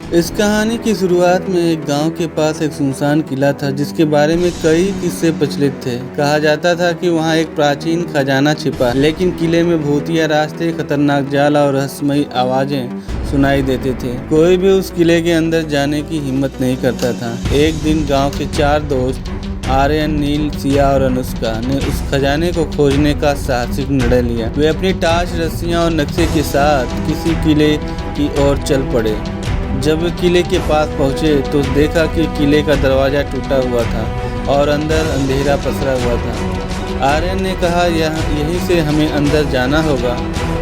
इस कहानी की शुरुआत में एक गांव के पास एक सुनसान किला था जिसके बारे में कई किस्से प्रचलित थे। कहा जाता था कि वहां एक प्राचीन खजाना छिपा है, लेकिन किले में भूतिया रास्ते, खतरनाक जाल और रहस्यमयी आवाजें सुनाई देते थे। कोई भी उस किले के अंदर जाने की हिम्मत नहीं करता था। एक दिन गाँव के 4 दोस्त आर्यन, नील, सिया और अनुष्का ने उस खजाने को खोजने का साहसिक निर्णय लिया। वे अपनी टार्च, रस्सियां और नक्शे के साथ किसी किले की ओर चल पड़े। जब वे किले के पास पहुंचे तो देखा कि किले का दरवाज़ा टूटा हुआ था और अंदर अंधेरा पसरा हुआ था। आर्यन ने कहा, यहीं से हमें अंदर जाना होगा,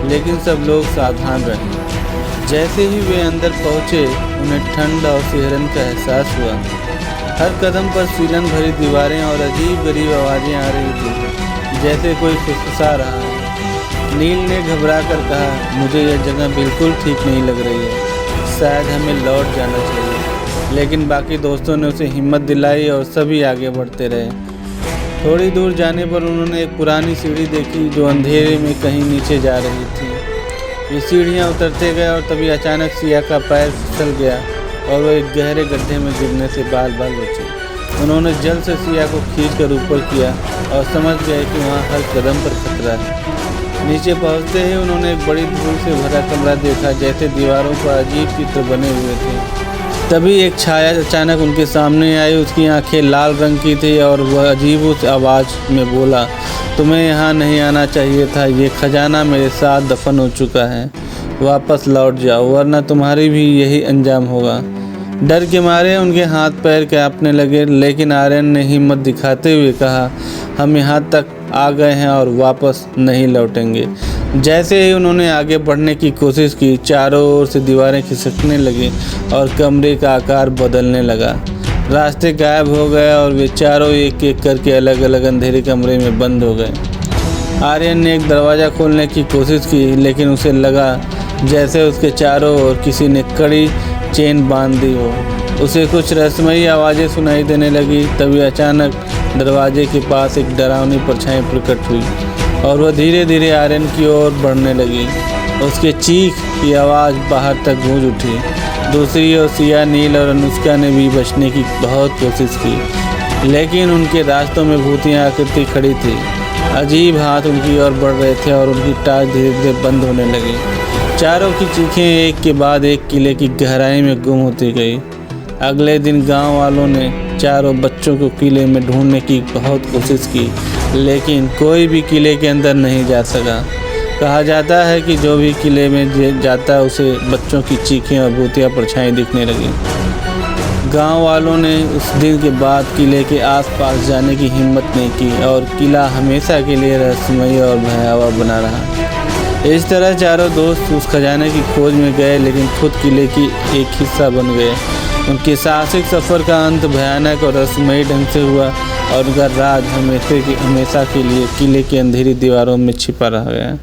लेकिन सब लोग सावधान रहें। जैसे ही वे अंदर पहुंचे, उन्हें ठंड और सिहरन का एहसास हुआ। हर कदम पर सीलन भरी दीवारें और अजीब-गरीब आवाज़ें आ रही थी, जैसे कोई फुसफुसा रहा है। नील ने घबरा कर कहा, मुझे यह जगह बिल्कुल ठीक नहीं लग रही है, शायद हमें लौट जाना चाहिए। लेकिन बाकी दोस्तों ने उसे हिम्मत दिलाई और सभी आगे बढ़ते रहे। थोड़ी दूर जाने पर उन्होंने एक पुरानी सीढ़ी देखी जो अंधेरे में कहीं नीचे जा रही थी। ये सीढ़ियाँ उतरते गए और तभी अचानक सिया का पैर फिसल गया और वो एक गहरे गड्ढे में गिरने से बाल बचे। उन्होंने जल्द से सिया को खींचकर ऊपर किया और समझ गए कि वहाँ हर कदम पर खतरा है। नीचे पहुँचते ही उन्होंने एक बड़ी धूल से भरा कमरा देखा, जैसे दीवारों पर अजीब चित्र बने हुए थे। तभी एक छाया अचानक उनके सामने आई। उसकी आंखें लाल रंग की थी और वह अजीब उस आवाज़ में बोला, तुम्हें यहाँ नहीं आना चाहिए था। ये खजाना मेरे साथ दफन हो चुका है। वापस लौट जाओ, वरना तुम्हारी भी यही अंजाम होगा। डर के मारे उनके हाथ पैर कांपने लगे, लेकिन आर्यन ने हिम्मत दिखाते हुए कहा, हम यहाँ तक आ गए हैं और वापस नहीं लौटेंगे। जैसे ही उन्होंने आगे बढ़ने की कोशिश की, चारों ओर से दीवारें खिसकने लगी और कमरे का आकार बदलने लगा। रास्ते गायब हो गए और वे चारों एक एक करके अलग अलग अंधेरे कमरे में बंद हो गए। आर्यन ने एक दरवाज़ा खोलने की कोशिश की, लेकिन उसे लगा जैसे उसके चारों ओर किसी ने कड़ी चेन बांध दी हो। उसे कुछ रहस्यमयी आवाज़ें सुनाई देने लगी। तभी अचानक दरवाजे के पास एक डरावनी परछाई प्रकट हुई और वह धीरे धीरे आर्यन की ओर बढ़ने लगी। उसके चीख की आवाज़ बाहर तक गूंज उठी। दूसरी ओर सिया, नील और अनुष्का ने भी बचने की बहुत कोशिश की, लेकिन उनके रास्तों में भूतिया आकृति खड़ी थी। अजीब हाथ उनकी ओर बढ़ रहे थे और उनकी टाँच धीरे धीरे बंद होने लगी। चारों की चीखें एक के बाद एक किले की गहराई में गुम होती गई। अगले दिन गांव वालों ने चारों बच्चों को किले में ढूंढने की बहुत कोशिश की, लेकिन कोई भी किले के अंदर नहीं जा सका। कहा जाता है कि जो भी किले में जाता उसे बच्चों की चीखें और भूतिया परछाई दिखने लगी। गांव वालों ने उस दिन के बाद किले के आसपास जाने की हिम्मत नहीं की और किला हमेशा के लिए रहस्यमयी और भयावह बना रहा। इस तरह चारों दोस्त उस खजाने की खोज में गए, लेकिन खुद किले की एक हिस्सा बन गए। उनके साहसिक सफ़र का अंत भयानक और रहस्यमयी ढंग से हुआ और उनका राज हमेशा के लिए किले की अंधेरी दीवारों में छिपा रह गया।